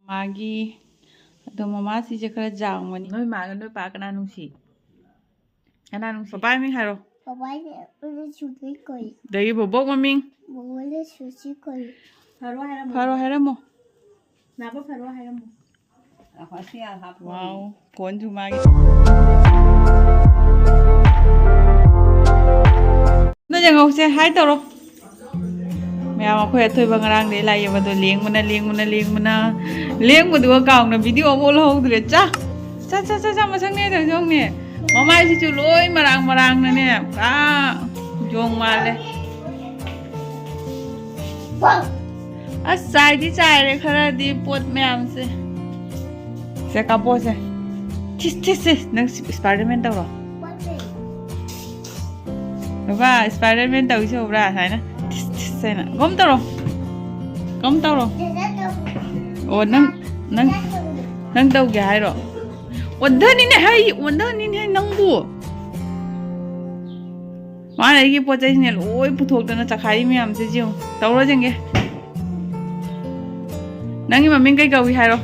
Magi atau mama sih cakap jauh mani. Noi makan noi pak kena nungsi. Kena nungsi. Papa mi haro. Papa udah suci koi. Dari bobok maming. Boleh suci koi. Haro mo. Napa haro mo? Wow, phone tu magi. Nó chẳng ngầu xe hai tàu đâu. Mẹ mà khỏe thôi bằng răng để lại mà tôi liếng mà liếng mà đùa còng là video vô lâu rồi cha mà sang nè thằng Jong nè mà mai chỉ lôi mà răng nè Jong mà lên sai đi chạy đấy khá đi bột mèm sẽ cặp bột sẽ tis nâng Spiderman tao rồi và Spiderman tao chứ ra thấy nè sai nè gom tao rồi ồ nâng tao cái hay rồi 완전 이네 nâng bu mà này cái bột này ôi phụ thuộc nó chắc hay mèm chứ chiêu tao rồi chăng cái nâng nhưng mà mình cái cầu hay rồi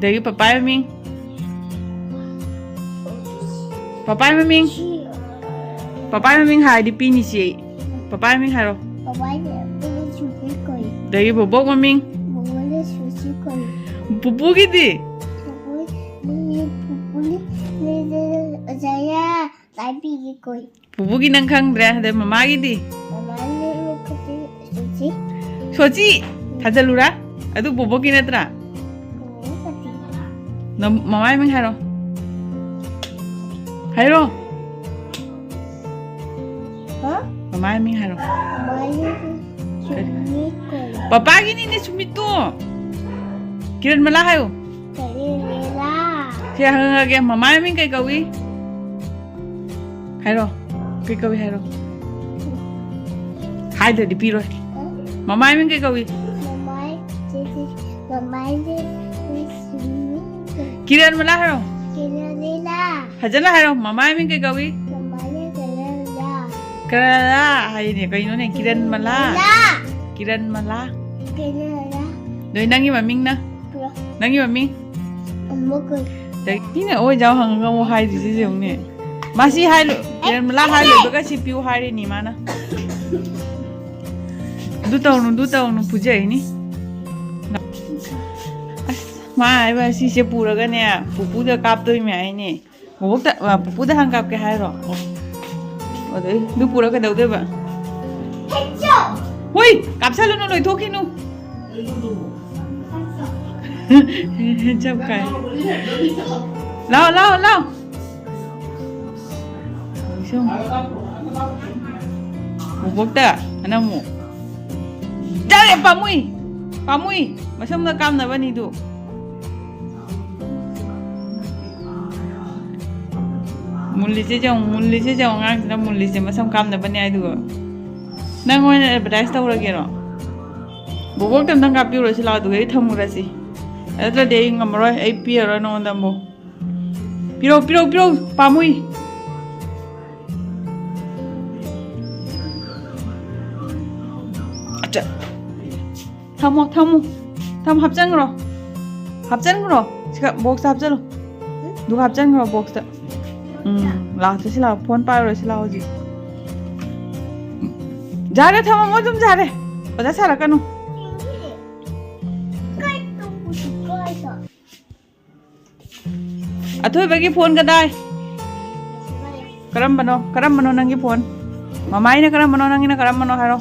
đấy cái papai mình hay đi pin gì papai mình hay rồi đấy cái bobok mà mình bubu gitu saya leibgi koi. bubu ginang kang dra ada mama gitu Mama ini suci. soci thada lura adu bobo gina tra no mama emang haro Hah? mama emang haro Mama ini suci koi. papa gini ni sumito kiran malah hayo Kalila. siya hanggang mama emang kay kawi haro kay kawi haro hai dari piro mama emang kay kawi Mama ini suci. kiran malah haro Kalila. hajan lah haro mama emang kay kawi Mama ini kalila. kerala hai ni kayo ni kiran malah Kalila. Doi nangi maming na nangi maming amuk2. đấy này ôi giáo hàng ngô hai gì chứ dùng nè mà si hai lượt là hai lượt với cái CPU hai đi nè mà nó đu tàu nó phụ dậy nè mà ai mà si sẽ phụ được cái nè phụ được cặp tôi mẹ nè một bút và phụ được hàng cặp cái hai rồi ở đấy đu phụ được cái đầu tôi vậy ui cặp sao luôn nó đổi thuốc khi nu chăm cái lao xong một bốc ta anh em một ra đây pamui mà xong ra cam này vẫn đi được muốn lý chứ chồng ngang nó muốn lý chứ mà xong cam này vẫn đi được đang ngồi này bật tàu ra kia rồi một bốc tâm đang gặp yêu rồi chỉ lao được cái thông ra gì Ada dia ngamroy AP rồi nó đam bộ. Piro pamui. Acha. Tham hấp dẫn rồi. Chỉ box hấp dẫn rồi. Du hấp dẫn rồi box đó. Là thế là phone pa rồi là gì. जा रे tham mo tum जा रे. Pada sara kanu. athoiba gi phone ka dai karam bano nangi phone mama ina karam bano nangi na karam bano haro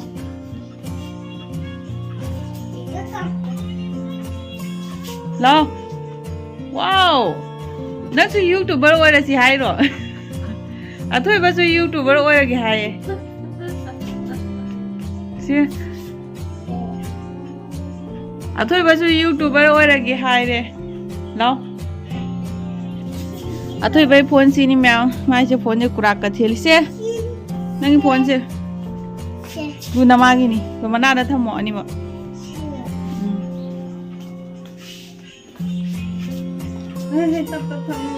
lo wow na su youtuber ora si hai ro athoiba su youtuber ora gi hai si athoiba su youtuber ora gi hai re lo athoiba phone si ni mèo mai se phone kurak ka thel se nang phone se du na ma gi ni to mana da thamo ani ma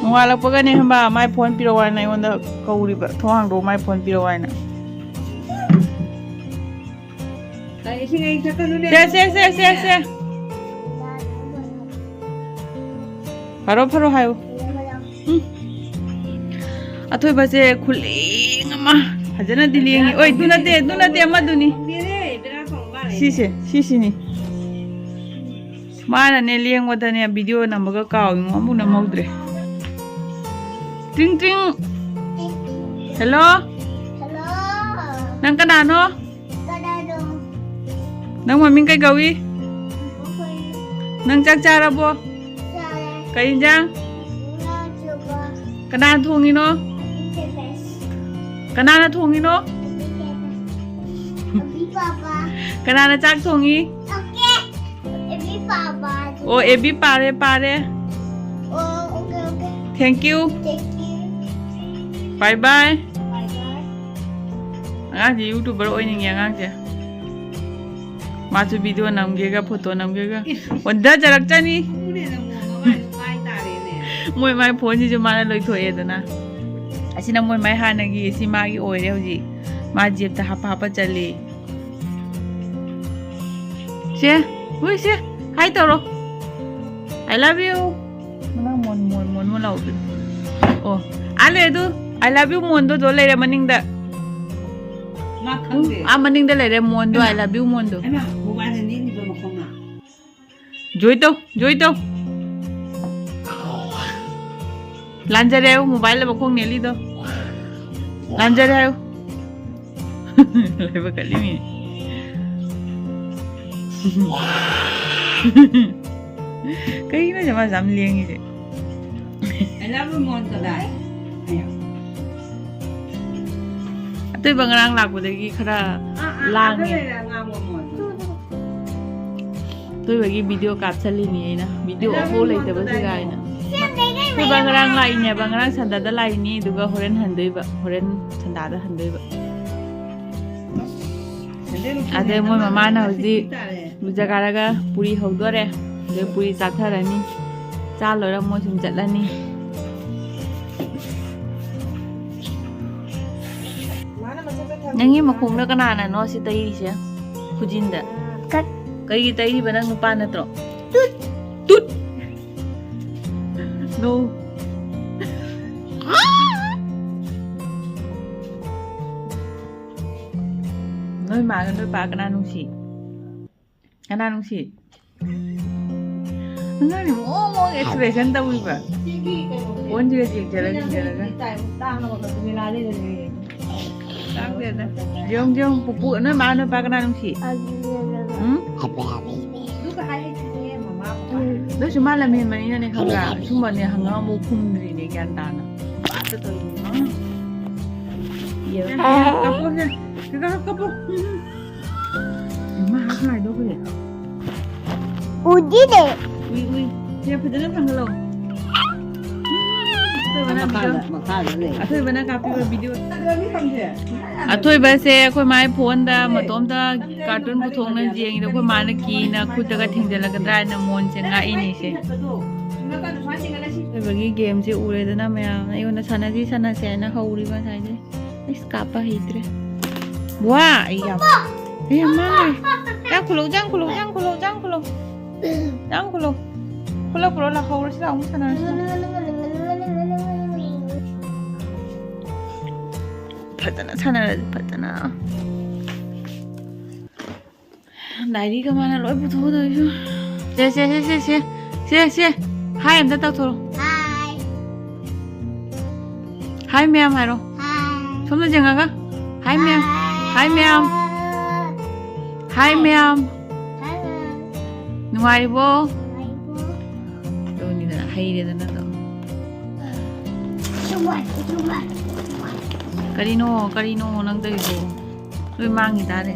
ngala pa gani hamba mai phone piro wa nai onda kauri ba thoang do mai phone piro wa na se 바로 바로 하요. 응. athoiba khuleng ama fajana dilengi oi dunate amaduni sisi ni mana ne lengwada ne video namaga kaw amu na maudre ting ting hello Hello. nang kanano Kanano. nang maming kay gawi Okay. nang chak charabo Sare. kay jang Na chuba. kana thongino Kepes. kanana thongino Abi papa. kanana chak thongi Okay. Abi papa. o ebi pare Oh, okay. thank you Thank you. bye bye Bye bye. angang ji youtuber oining angang je machu video namgega photo namgega wanda jarak chani moi mai phone ji mana loi thoe dana asina moi mai hanagi si magi oire hoji ma jeb ta hapa chali che ui che hai toro I love you mana mon lau oh ale du I love you mon do le maning da maning da le mon do I love you mon do joy to lanjare ayo mobile la bakong neli do lanjare ayo leba kali mi kai na jama jam liang ni I love you more to die. atoi bangrang lak bodagi khara lang ni tôi bagi video capture ni na video ho lai da ba siga ina tôi bangrang lai ne bangrang sanda da lai ni duga horen handoi ba horen sanda da handoi ba ade moi mama na hoji bujagaraga puri hodore de puri chatharani cha lora moi sum chatlani nangi makhung na kanana no si tai se khujinda Kat. kai tai ba nang nupa na tro tut no nói mà nói bà cái nung si nó ni mo expression tao đi ba bốn chữ gì chả là đang đây nè jong pupu nói mà nói bà cái nung si đó cuma là mình mà này hàng gà chúng mình này hàng ngon mua khum gì này gan ta nè tôi tôi nó nhiều kapur nha cái kapur mà hàng này đâu có gì Udi deh. ui dia pedana thằng lo tôi bana video tôi bana copy video tôi ba se khoi mai phone da matom da cartoon bu thong na jeng da khoi mana ki na khut da thing da la dra na mon che nga ini se tôi bagi game se ure da na me ayo na sana se na hauri ba sai je escapa hitre wa iya mai jang kulo la hauri sila um sana patana dairi ka mana loi pu tho da chu se hai em da tao thoro Hai. hai mem hai ro Hai. som da jang ga hai mem Hai. nuai bo Hai. do ni da hai de da na do Coba. karino nang dai bo loi mang ni ta de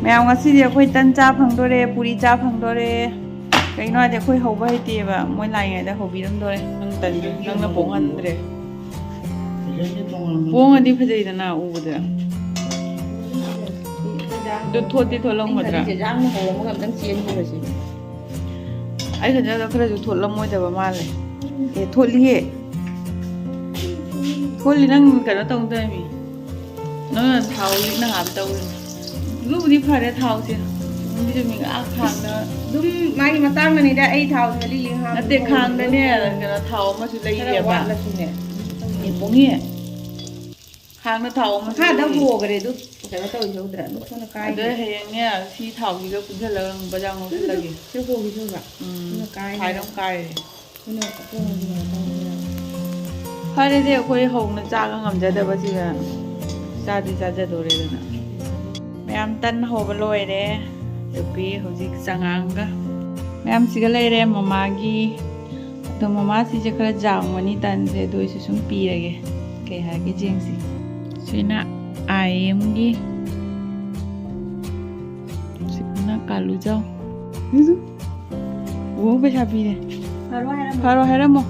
mèo ngasi dia khoi tan cha phang dore puri cha phang dore kai no de khoi hoba hi ti ba moi lai ngai da hobi ram dore nang tan nang na bong an dre bong adi phajai da na u da do thoti tholong madra ai khanja da khara ju tholam moi da ba ma le e tholi nang ka na tong da mi no thau li na ha tau lu ni phare thau se ꯃꯤ ꯃꯤ ꯈꯥꯡꯗ ꯑꯗꯨꯝ ꯃꯥꯒꯤ ꯃꯇꯥꯡꯗꯅꯤꯗ ꯑꯩ ꯊꯥꯎ ꯃꯔꯤ ꯌꯦꯡꯍꯥ ꯅꯠꯇꯦ ꯈꯥꯡꯗꯅꯦ ꯀꯩꯅꯣ ꯊꯥꯎ ꯑꯃꯁꯨ ꯂꯩꯔꯦꯕ ꯋꯥꯠꯂꯁꯨꯅꯦ ꯄꯣꯡꯉꯦ ꯈꯥꯡꯗ ꯊꯥꯎ ꯑꯃꯁꯨ ꯃꯈꯥꯗ ꯍꯣꯒ꯭ꯔꯦ ꯑꯗꯨ ꯀꯩꯅꯣ ꯇꯧꯏꯍꯧꯗ꯭ꯔꯥ ꯑꯗꯨ ꯁꯣꯝꯗ ꯀꯥꯏ ꯑꯗ ꯍꯌꯦꯡꯅꯦ ꯁꯤ ꯊꯥꯎꯒꯤꯒ ꯄꯨꯟꯁꯤꯜꯂꯒ ꯕꯖꯥꯔ ꯉꯧꯁꯤꯜꯂꯒꯦ ꯁꯤ ꯍꯣꯒꯤꯁꯨꯕ ꯑꯗꯨꯅ ꯀꯥꯏ ꯈꯥꯏꯔꯝ ꯀꯥꯏꯔꯦ ꯑꯗꯨꯅ ꯑꯩꯈꯣꯏꯅ ꯐꯔꯦꯗꯤ ꯑꯩꯈꯣꯏ ꯍꯧꯅ ꯆꯥꯒ ꯉꯝꯖꯗꯕꯁꯤꯒ ꯆꯥꯗꯤ ꯆꯥꯖꯗꯣꯔꯦꯗꯅ ꯃꯌꯥꯝ ꯇꯟ ꯍꯧꯕ ꯂꯣꯏꯔꯦ ꯅꯨꯄꯤ ꯍꯧꯖꯤꯛ ꯆꯉꯥꯡꯒ ꯃꯌꯥꯝꯁꯤꯒ ꯂꯩꯔꯦ ꯃꯃꯥꯒꯤ ꯑꯗꯣ ꯃꯃꯥꯁꯤꯁꯦ ꯈꯔ ꯖꯥꯡꯕꯅꯤ ꯇꯟꯁꯦ ꯑꯗꯨ ꯑꯣꯏꯁꯨ ꯁꯨꯝ ꯄꯤꯔꯒꯦ ꯀꯩ ꯍꯥꯏꯒꯦ ꯌꯦꯡꯁꯤ ꯁꯤꯅ ꯑꯦꯝꯒꯤ ꯁꯤꯅ ꯀꯥꯂꯨꯖꯥꯎ ꯎ ꯄꯩꯁꯥ ꯄꯤꯔꯦ ꯐꯔꯣ ꯍꯥꯏꯔꯝꯃꯣ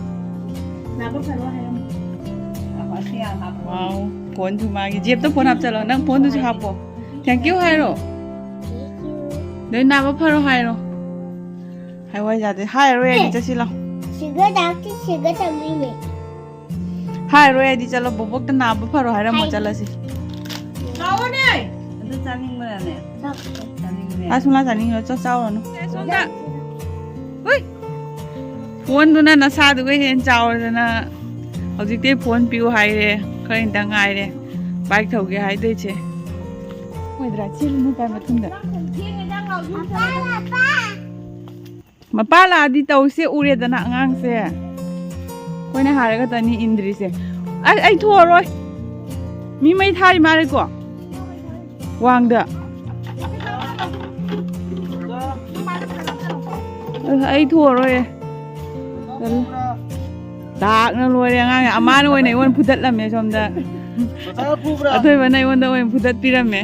ꯋꯥꯎ ꯐꯣꯟꯁꯨ ꯃꯥꯒꯤ ꯖꯦꯞꯇ ꯐꯣꯟ ꯍꯥꯞꯆꯜꯂꯣ ꯅꯪ ꯐꯣꯟꯗꯨꯁꯨ ꯍꯥꯞꯄꯣ ꯊꯦꯡꯛ ꯌꯨ ꯍꯥꯏꯔꯣ ꯅꯣꯏ ꯅꯥꯕ ꯐꯔꯣ ꯍꯥꯏꯔꯣ ꯍꯥꯏꯋꯥꯏ ꯌꯥꯗꯦ ꯍꯥꯏꯔꯣꯏ ꯑꯩꯗꯤ ꯆꯠꯁꯤ ꯂꯥꯎ Sugar doctor, sugar tamini. ꯍꯥꯏꯔꯣꯏ ꯑꯩꯗꯤ ꯆꯠꯂꯣ ꯕꯣꯕꯣꯛꯇ ꯅꯥꯕ ꯐꯔꯣ ꯍꯥꯏꯔꯝꯃꯣ ꯆꯠꯂꯁꯤ ꯂꯥꯛꯑꯣꯅꯦ ꯑꯗꯨ ꯆꯥꯅꯤꯡꯕ꯭ꯔꯅꯦ ꯆꯥꯅꯤꯡꯕꯅꯦ ꯑꯁꯨꯝꯂꯥ ꯆꯥꯅꯤꯡꯉꯣ ꯆꯥꯎꯔꯅꯨ ꯁꯣꯝꯗ ꯍꯣꯏ ꯐꯣꯟꯗꯨꯅ ꯅꯁꯥꯗꯨꯒ ꯍꯦꯟꯅ ꯆꯥꯎꯔꯗꯅ ꯍꯧꯖꯤꯛꯇꯤ ꯐꯣꯟ ꯄꯤꯌꯨ ꯍꯥꯏꯔꯦ ꯈꯔ ꯈꯤꯇ ꯉꯥꯏꯔꯦ ꯕꯥꯏꯛ ꯊꯧꯒꯦ ꯍꯥꯏꯗꯣꯏꯁꯦ ꯃꯣꯏꯗ꯭ꯔꯥ ꯆꯦꯜꯂꯨꯅꯨ ꯀꯥꯏ ꯃꯇꯨꯡꯗ ꯃꯄꯥ ꯂꯥꯛꯑꯗꯤ ꯇꯧꯁꯦ ꯎꯔꯦꯗꯅ ꯑꯉꯥꯡꯁꯦ ꯑꯩꯈꯣꯏꯅ ꯍꯥꯏꯔꯒ ꯇꯅꯤ ꯏꯟꯗ꯭ꯔꯤꯁꯦ ꯑꯁ ꯑꯩ ꯊꯣꯛꯑꯔꯣꯏ ꯃꯤ ꯃꯩ ꯊꯥꯔꯤ ꯃꯥꯜꯂꯦꯀꯣ ꯋꯥꯡꯗ ꯑꯩ ꯊꯣꯛꯑꯔꯣꯏ ꯗꯥꯛꯅ ꯂꯣꯏꯔꯦ ꯑꯉꯥꯡ ꯑꯃꯅ ꯑꯣꯏꯅ ꯑꯩꯉꯣꯟꯗ ꯐꯨꯗꯠꯂꯝꯃꯦ ꯁꯣꯝꯗ ꯑꯊꯣꯏꯕꯅ ꯑꯩꯉꯣꯟꯗ ꯑꯣꯏꯅ ꯐꯨꯗꯠ ꯄꯤꯔꯝꯃꯦ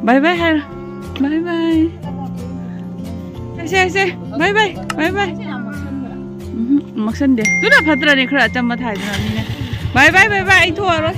ꯕꯥꯏ ꯕꯥꯏ ꯍꯥꯏꯔꯣ ꯕꯥꯏ ꯕꯥꯏ ꯁꯦ ꯕꯥꯏ ꯕꯥꯏ ꯕꯥꯏ ꯕꯥꯏ ꯃꯛꯁꯟꯗꯦ ꯑꯗꯨꯅ ꯐꯠꯇ꯭ꯔꯅꯦ ꯈꯔ ꯑꯆꯝꯕ ꯊꯥꯏꯗꯅ ꯃꯤꯅꯦ ꯕꯥꯏ ꯕꯥꯏ ꯕꯥꯏ ꯕꯥꯏ ꯑꯩ ꯊꯣꯛꯑꯔꯣꯏ